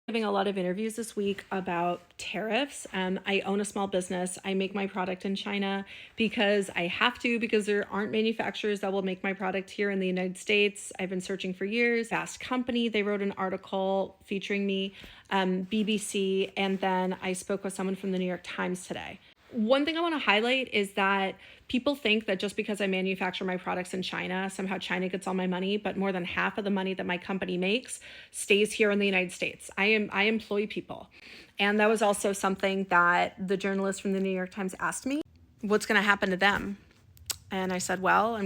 Having a lot of interviews this week about tariffs. I own a small business. I make my product in China because I have to, because there aren't manufacturers that will make my product here in the United States. I've been searching for years. Fast Company, they wrote an article featuring me, BBC, and then I spoke with someone from the New York Times today. One thing I want to highlight is that people think that just because I manufacture my products in China, somehow China gets all my money, but more than half of the money that my company makes stays here in the United States. I employ people. And that was also something that the journalist from the New York Times asked me, what's going to happen to them? And I said, well,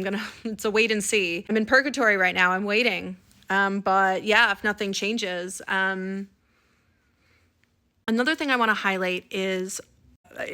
it's a wait and see. I'm in purgatory right now. I'm waiting. But yeah, if nothing changes. Another thing I want to highlight is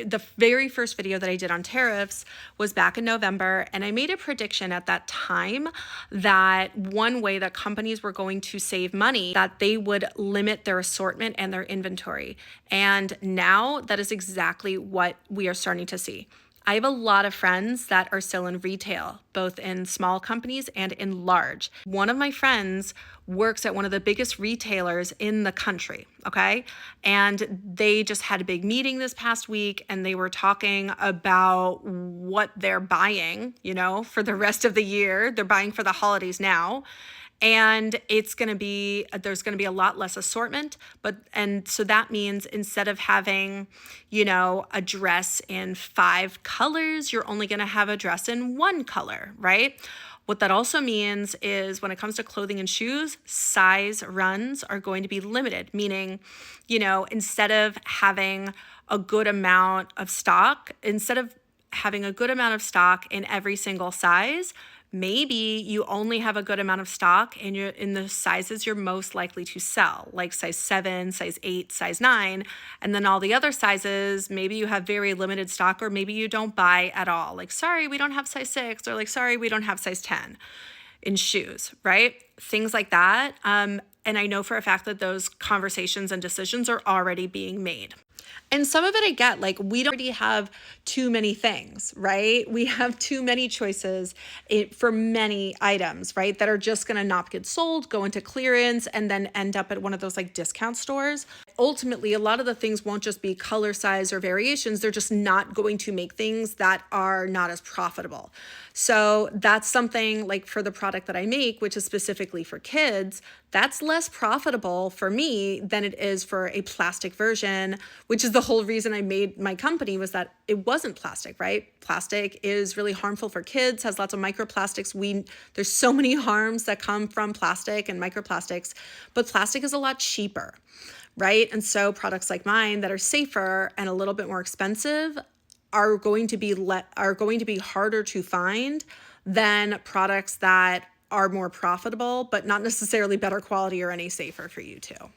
the very first video that I did on tariffs was back in November, and I made a prediction at that time that one way that companies were going to save money, that they would limit their assortment and their inventory. And now that is exactly what we are starting to see. I have a lot of friends that are still in retail, both in small companies and in large. One of my friends works at one of the biggest retailers in the country, okay? And they just had a big meeting this past week, and they were talking about what they're buying, for the rest of the year. They're buying for the holidays now. And there's going to be a lot less assortment, and so that means instead of having, a dress in 5 colors, you're only going to have a dress in 1 color, right? What that also means is when it comes to clothing and shoes, size runs are going to be limited, meaning, instead of having a good amount of stock, in every single size, maybe you only have a good amount of stock in the sizes you're most likely to sell, like size 7, size 8, size 9, and then all the other sizes, maybe you have very limited stock, or maybe you don't buy at all. Like, sorry, we don't have size 6, or like, sorry, we don't have size 10 in shoes, right? Things like that. And I know for a fact that those conversations and decisions are already being made. And some of it I get, like, we don't already have too many things, right? We have too many choices for many items, right? That are just going to not get sold, go into clearance, and then end up at one of those like discount stores. Ultimately, a lot of the things won't just be color, size, or variations. They're just not going to make things that are not as profitable. So that's something like for the product that I make, which is specifically for kids, that's less profitable for me than it is for a plastic version, which is the whole reason I made my company, was that it wasn't plastic, right? Plastic is really harmful for kids, has lots of microplastics. There's so many harms that come from plastic and microplastics, but plastic is a lot cheaper, right? And so products like mine that are safer and a little bit more expensive are going to be harder to find than products that are more profitable, but not necessarily better quality or any safer for you too.